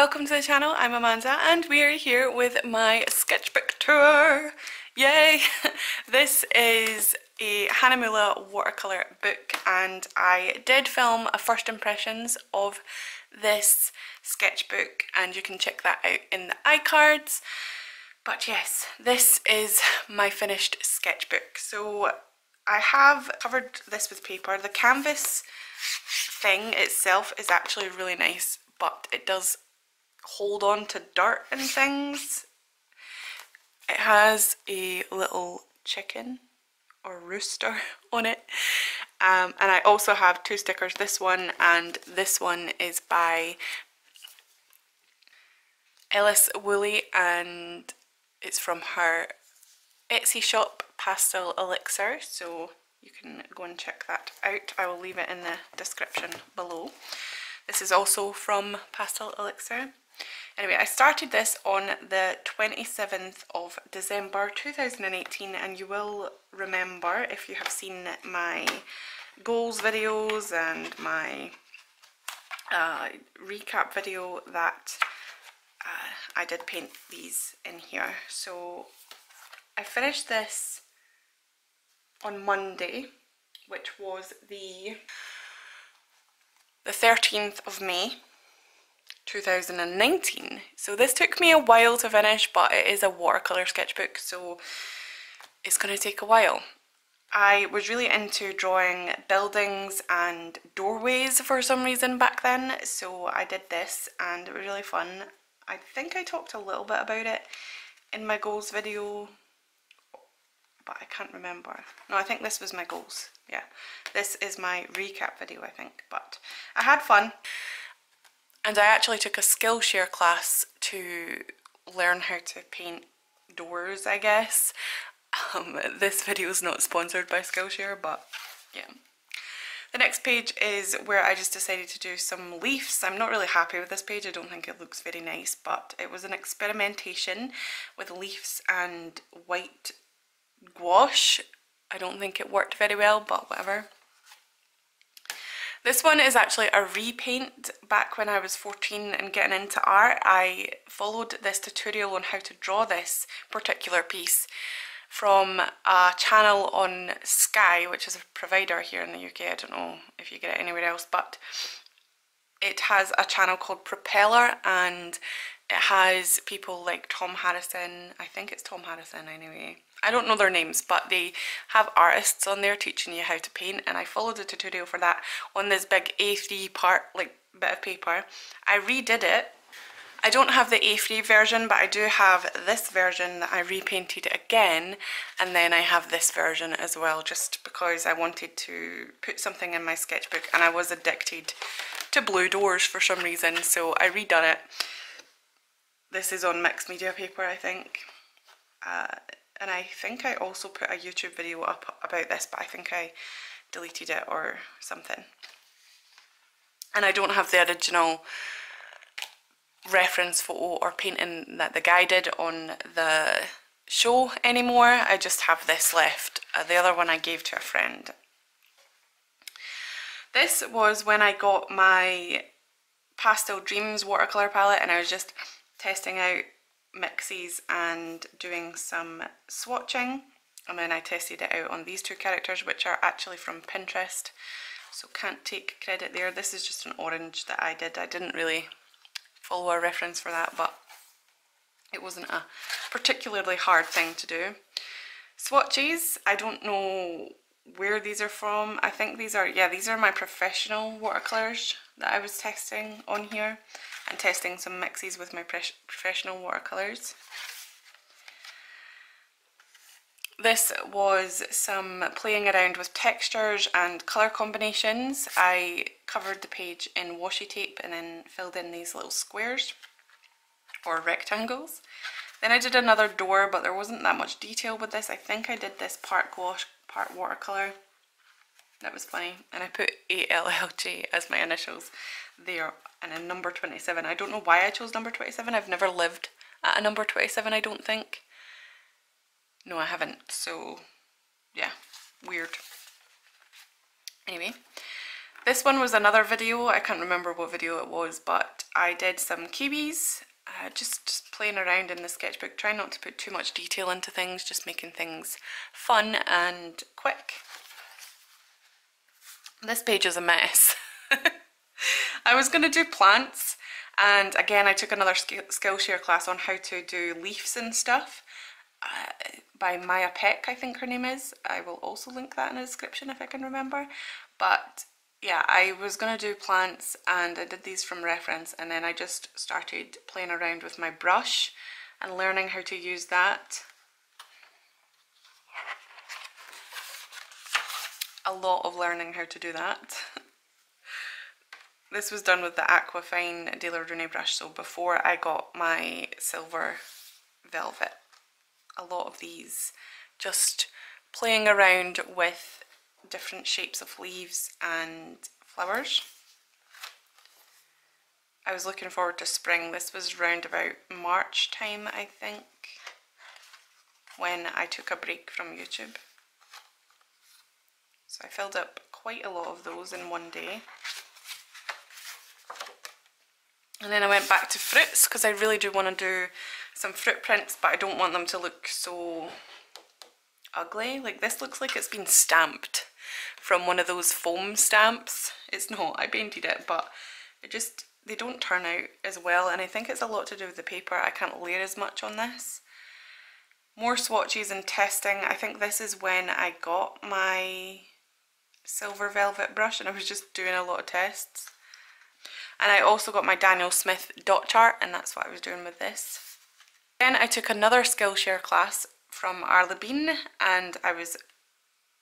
welcome to the channel. I'm Amanda and we are here with my sketchbook tour. Yay! This is a Hahnemuhle watercolour book and I did film a first impressions of this sketchbook and you can check that out in the iCards. But yes, this is my finished sketchbook. So I have covered this with paper. The canvas thing itself is actually really nice, but it does hold on to dirt and things. It has a little chicken or rooster on it, and I also have two stickers, this one and this one is by ALLJArt and it's from her Etsy shop, Pastel Elixir, so you can go and check that out. I will leave it in the description below. This is also from Pastel Elixir. Anyway, I started this on the 27th of December 2018 and you will remember if you have seen my goals videos and my recap video that I did paint these in here. So I finished this on Monday, which was the 13th of May 2019. So this took me a while to finish, but it is a watercolour sketchbook, so it's going to take a while. I was really into drawing buildings and doorways for some reason back then, so I did this and it was really fun. I think I talked a little bit about it in my goals video, but I can't remember. No, I think this was my goals. Yeah, this is my recap video, I think, but I had fun. And I actually took a Skillshare class to learn how to paint doors, I guess. This video is not sponsored by Skillshare, but yeah. The next page is where I just decided to do some leaves. I'm not really happy with this page. I don't think it looks very nice, but it was an experimentation with leaves and white gouache. I don't think it worked very well, but whatever. This one is actually a repaint. Back when I was 14 and getting into art, I followed this tutorial on how to draw this particular piece from a channel on Sky, which is a provider here in the UK. I don't know if you get it anywhere else, but it has a channel called Propeller and it has people like Tom Harrison. I think it's Tom Harrison anyway. I don't know their names, but they have artists on there teaching you how to paint, and I followed a tutorial for that on this big A3 part, like bit of paper. I redid it. I don't have the A3 version, but I do have this version that I repainted again, and then I have this version as well, just because I wanted to put something in my sketchbook and I was addicted to blue doors for some reason, so I redone it. This is on mixed media paper, I think. And I think I also put a YouTube video up about this, but I think I deleted it or something. And I don't have the original reference photo or painting that the guy did on the show anymore. I just have this left. The other one I gave to a friend. This was when I got my Pastel Dreams watercolour palette and I was just testing out mixes and doing some swatching, and then I tested it out on these two characters, which are actually from Pinterest, so can't take credit there. This is just an orange that I did. I didn't really follow a reference for that, but it wasn't a particularly hard thing to do. Swatches, I don't know where these are from. I think these are, yeah, these are my professional watercolours that I was testing on here, and testing some mixes with my professional watercolours. This was some playing around with textures and colour combinations. I covered the page in washi tape and then filled in these little squares or rectangles. Then I did another door, but there wasn't that much detail with this. I think I did this part gouache, part watercolour. That was funny. And I put ALLJ as my initials there, and a number 27. I don't know why I chose number 27. I've never lived at a number 27, I don't think. No, I haven't. So, yeah, weird. Anyway, This one was another video, I can't remember what video it was, but I did some kiwis, just playing around in the sketchbook, trying not to put too much detail into things, just making things fun and quick. This page is a mess. I was going to do plants, and again I took another Skillshare class on how to do leaves and stuff by Maya Peck, I think her name is. I will also link that in the description if I can remember. But yeah, I was going to do plants and I did these from reference, and then I just started playing around with my brush and learning how to use that. A lot of learning how to do that. This was done with the Aquafine De La Rune brush, so before I got my silver velvet. A lot of these, just playing around with different shapes of leaves and flowers. I was looking forward to spring. This was round about March time, I think, when I took a break from YouTube. So I filled up quite a lot of those in one day. And then I went back to fruits because I really do want to do some fruit prints, but I don't want them to look so ugly. Like this looks like it's been stamped from one of those foam stamps. It's not, I painted it, but it just, they don't turn out as well, and I think it's a lot to do with the paper. I can't layer as much on this. More swatches and testing. I think this is when I got my silver velvet brush and I was just doing a lot of tests. And I also got my Daniel Smith dot chart, and that's what I was doing with this. Then I took another Skillshare class from ALLJArt, and I was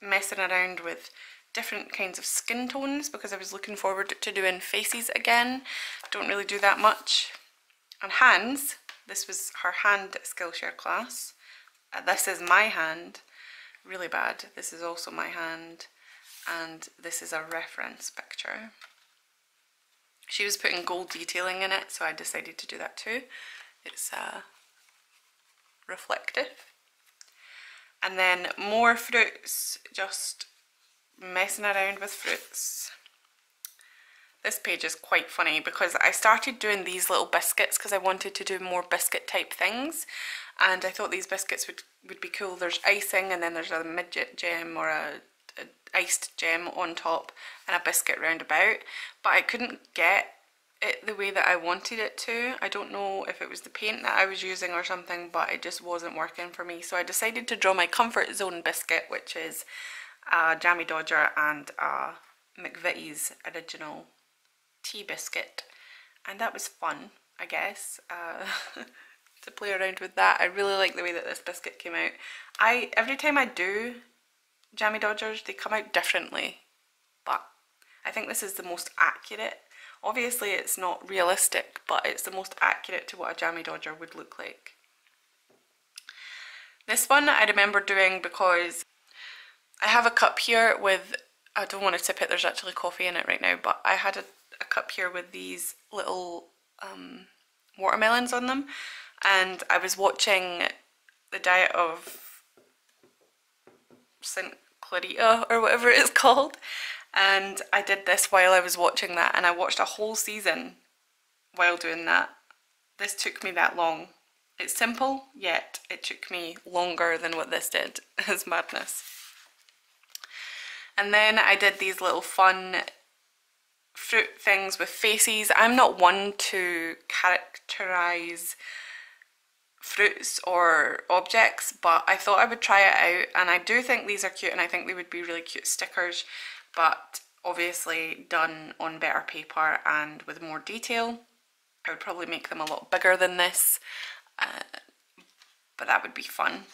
messing around with different kinds of skin tones because I was looking forward to doing faces again. Don't really do that much. And hands, this was her hand Skillshare class. This is my hand, really bad. This is also my hand, and this is a reference picture. She was putting gold detailing in it, so I decided to do that too. It's reflective. And then more fruits, just messing around with fruits. This page is quite funny because I started doing these little biscuits because I wanted to do more biscuit type things, and I thought these biscuits would be cool. There's icing, and then there's a midget gem or a iced gem on top and a biscuit round about, but I couldn't get it the way that I wanted it to. I don't know if it was the paint that I was using or something, but it just wasn't working for me. So I decided to draw my comfort zone biscuit, which is a Jammy Dodger and a McVitie's original tea biscuit, and that was fun, I guess, to play around with that. I really like the way that this biscuit came out. Every time I do Jammy Dodgers, they come out differently, but I think this is the most accurate. Obviously it's not realistic, but it's the most accurate to what a Jammy Dodger would look like. This one I remember doing because I have a cup here with, I don't want to tip it, there's actually coffee in it right now, but I had a cup here with these little watermelons on them, and I was watching the diet of St. Clarita or whatever it's called, and I did this while I was watching that, and I watched a whole season while doing that. This took me that long. It's simple, yet it took me longer than what this did. It's madness. And then I did these little fun fruit things with faces. I'm not one to characterize fruits or objects, but I thought I would try it out, and I do think these are cute, and I think they would be really cute stickers, but obviously done on better paper and with more detail. I would probably make them a lot bigger than this, but that would be fun.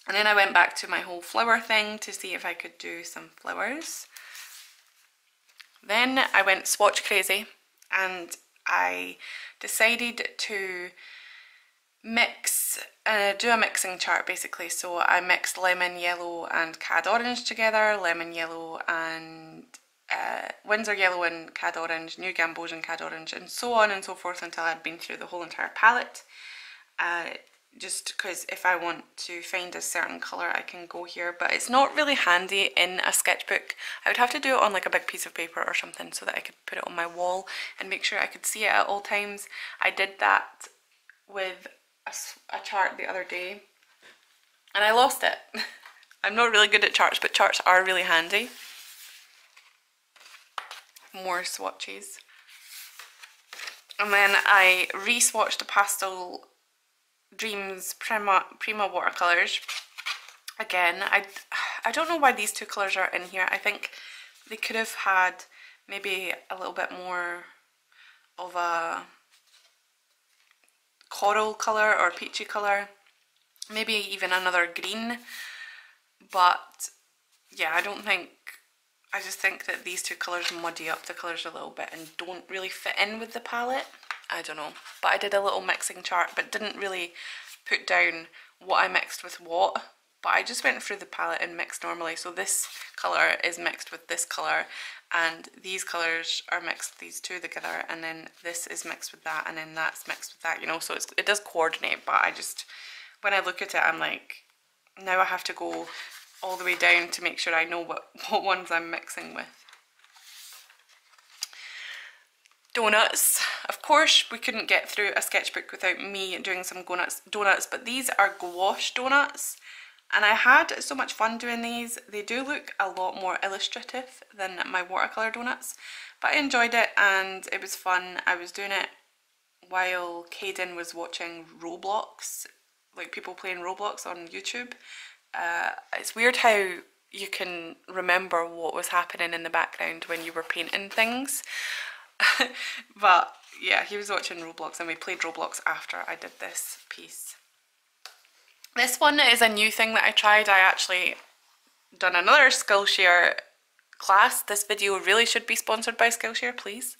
And then I went back to my whole flower thing to see if I could do some flowers. Then I went swatch crazy, and I decided to do a mixing chart basically. So I mixed lemon yellow and cad orange together, lemon yellow and Winsor yellow and cad orange, New Gamboge and cad orange, and so on and so forth until I'd been through the whole entire palette. just because if I want to find a certain colour I can go here, but it's not really handy in a sketchbook. I would have to do it on like a big piece of paper or something so that I could put it on my wall and make sure I could see it at all times. I did that with a chart the other day and I lost it. I'm not really good at charts, but charts are really handy. More swatches. And then I re-swatched the Pastel Dreams Prima watercolours again. I don't know why these two colours are in here. I think they could have had maybe a little bit more of a coral colour or peachy colour, maybe even another green, but yeah, I just think that these two colours muddy up the colours a little bit and don't really fit in with the palette. I don't know, but I did a little mixing chart but didn't really put down what I mixed with what, but I just went through the palette and mixed normally. So this colour is mixed with this colour and these colours are mixed, these two together, and then this is mixed with that and then that's mixed with that, you know, so it does coordinate, but I just, when I look at it I'm like, now I have to go all the way down to make sure I know what ones I'm mixing with. Donuts. Of course we couldn't get through a sketchbook without me doing some donuts, but these are gouache donuts and I had so much fun doing these. They do look a lot more illustrative than my watercolour donuts, but I enjoyed it and it was fun. I was doing it while Caden was watching Roblox, like people playing Roblox on YouTube. It's weird how you can remember what was happening in the background when you were painting things. But yeah, he was watching Roblox and we played Roblox after I did this piece. This one is a new thing that I tried. I actually done another Skillshare class. This video really should be sponsored by Skillshare, please.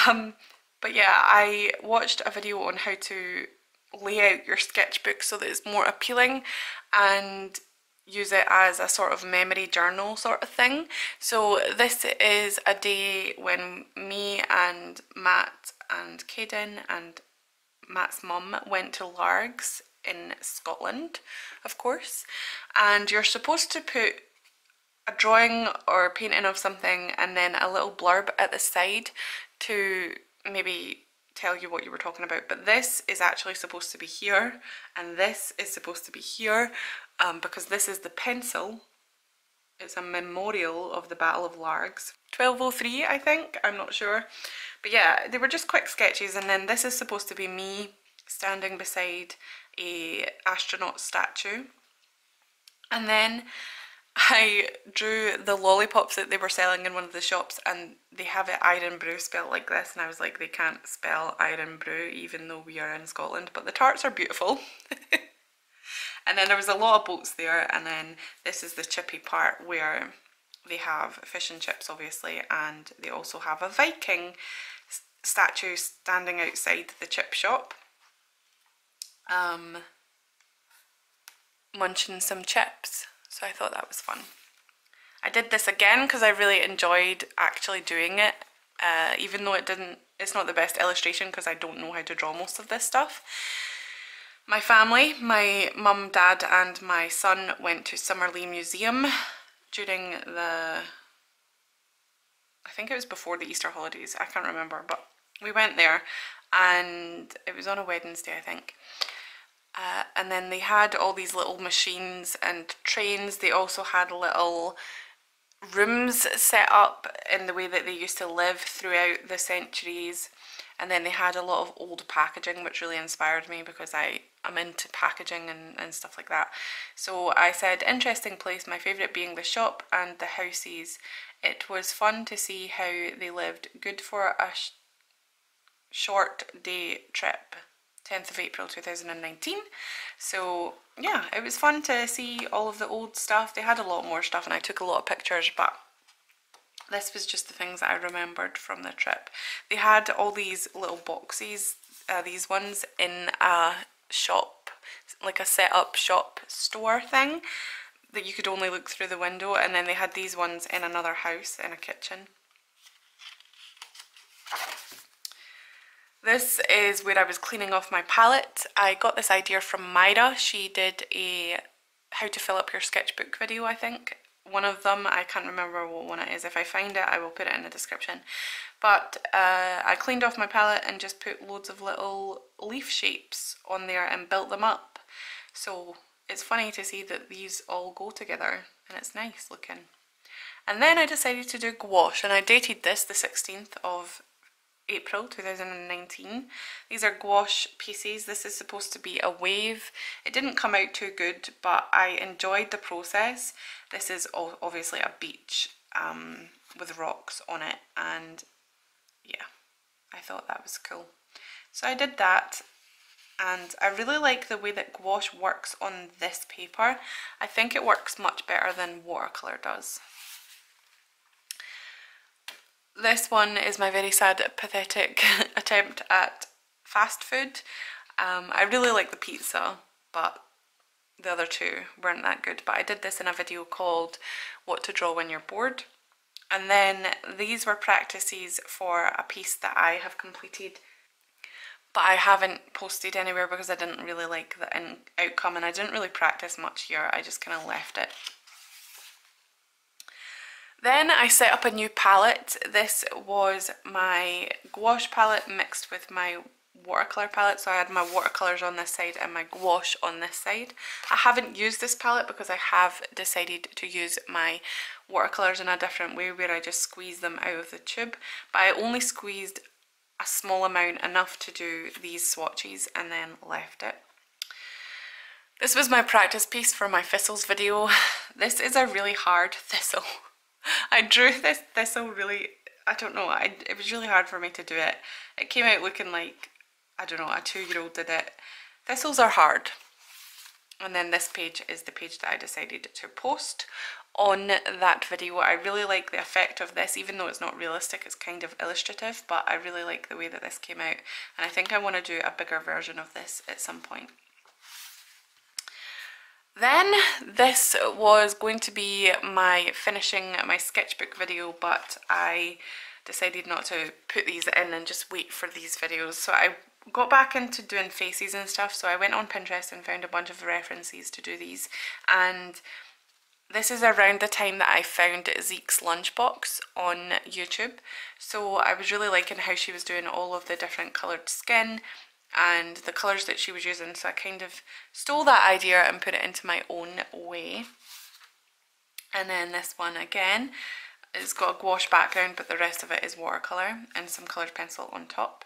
But yeah, I watched a video on how to lay out your sketchbook so that it's more appealing and use it as a sort of memory journal sort of thing. So this is a day when me and Matt and Caden and Matt's mum went to Largs in Scotland, of course, and you're supposed to put a drawing or painting of something and then a little blurb at the side to maybe tell you what you were talking about, but this is actually supposed to be here and this is supposed to be here, because this is the pencil. It's a memorial of the Battle of Largs, 1203 I think, I'm not sure, but yeah, they were just quick sketches. And then this is supposed to be me standing beside a astronaut statue, and then I drew the lollipops that they were selling in one of the shops and they have it Iron Brew spelled like this, and I was like, they can't spell Iron Brew even though we are in Scotland, but the tarts are beautiful. And then there was a lot of boats there, and then this is the chippy part where they have fish and chips obviously, and they also have a Viking statue standing outside the chip shop, munching some chips. So I thought that was fun. I did this again because I really enjoyed actually doing it, even though it's not the best illustration because I don't know how to draw most of this stuff. My family, my mum, dad and my son went to Summerlee Museum during I think it was before the Easter holidays, I can't remember, but we went there and it was on a Wednesday I think. And then they had all these little machines and trains. They also had little rooms set up in the way that they used to live throughout the centuries. And then they had a lot of old packaging, which really inspired me because I'm into packaging and stuff like that. So I said, interesting place, my favourite being the shop and the houses. It was fun to see how they lived, good for a short day trip. 10th of April 2019. So yeah, it was fun to see all of the old stuff. They had a lot more stuff and I took a lot of pictures, but this was just the things that I remembered from the trip. They had all these little boxes, these ones in a shop, like a set up shop store thing that you could only look through the window, and then they had these ones in another house in a kitchen. This is where I was cleaning off my palette. I got this idea from Myra. She did a how to fill up your sketchbook video, I think. One of them, I can't remember what one it is. If I find it, I will put it in the description. But I cleaned off my palette and just put loads of little leaf shapes on there and built them up. So it's funny to see that these all go together and it's nice looking. And then I decided to do gouache, and I dated this the 16th of April 2019. These are gouache pieces. This is supposed to be a wave. It didn't come out too good, but I enjoyed the process. This is obviously a beach with rocks on it, and yeah, I thought that was cool. So I did that, and I really like the way that gouache works on this paper. I think it works much better than watercolour does. This one is my very sad, pathetic attempt at fast food. I really like the pizza, but the other two weren't that good. But I did this in a video called What to Draw When You're Bored. And then these were practices for a piece that I have completed, but I haven't posted anywhere because I didn't really like the outcome, and I didn't really practice much here. I just kind of left it. Then I set up a new palette. This was my gouache palette mixed with my watercolour palette. So I had my watercolours on this side and my gouache on this side. I haven't used this palette because I have decided to use my watercolours in a different way, where I just squeeze them out of the tube. But I only squeezed a small amount, enough to do these swatches, and then left it. This was my practice piece for my thistles video. This is a really hard thistle. I drew this thistle really, I don't know, it was really hard for me to do it. It came out looking like, I don't know, a 2-year-old did it. Thistles are hard. And then this page is the page that I decided to post on that video. I really like the effect of this, even though it's not realistic, it's kind of illustrative, but I really like the way that this came out. And I think I want to do a bigger version of this at some point. Then this was going to be my finishing my sketchbook video, but I decided not to put these in and just wait for these videos. So I got back into doing faces and stuff, so I went on Pinterest and found a bunch of references to do these, and this is around the time that I found Zeke's lunchbox on YouTube. So I was really liking how she was doing all of the different coloured skin and the colours that she was using, so I kind of stole that idea and put it into my own way. And then this one again, it's got a gouache background, but the rest of it is watercolour and some coloured pencil on top.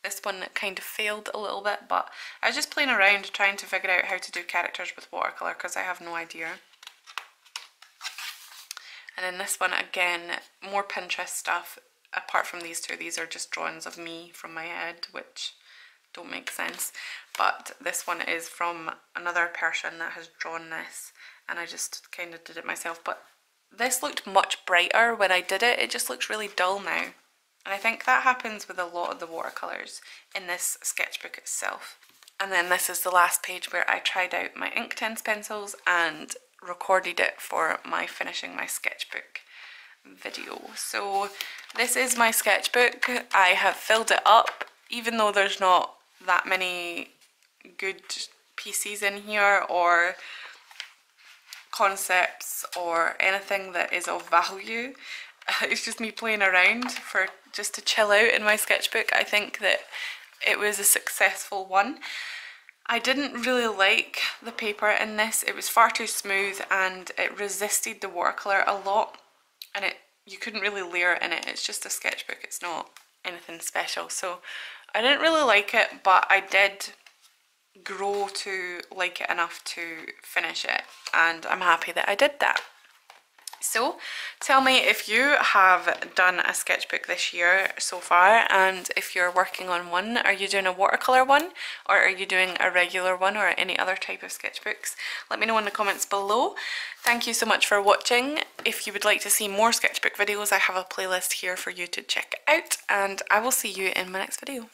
This one kind of failed a little bit, but I was just playing around trying to figure out how to do characters with watercolour because I have no idea. And then this one again, more Pinterest stuff. Apart from these two, these are just drawings of me from my head, which don't make sense, but this one is from another person that has drawn this, and I just kind of did it myself. But this looked much brighter when I did it. It just looks really dull now, and I think that happens with a lot of the watercolours in this sketchbook itself. And then this is the last page where I tried out my Inktense pencils and recorded it for my finishing my sketchbook video. So this is my sketchbook. I have filled it up, even though there's not that many good pieces in here or concepts or anything that is of value. It's just me playing around for just to chill out in my sketchbook. I think that it was a successful one. I didn't really like the paper in this. It was far too smooth and it resisted the watercolour a lot, and you couldn't really layer in it. It's just a sketchbook, it's not anything special. So I didn't really like it, but I did grow to like it enough to finish it, and I'm happy that I did that. So tell me if you have done a sketchbook this year so far, and if you're working on one. Are you doing a watercolour one, or are you doing a regular one, or any other type of sketchbooks? Let me know in the comments below. Thank you so much for watching. If you would like to see more sketchbook videos, I have a playlist here for you to check out, and I will see you in my next video.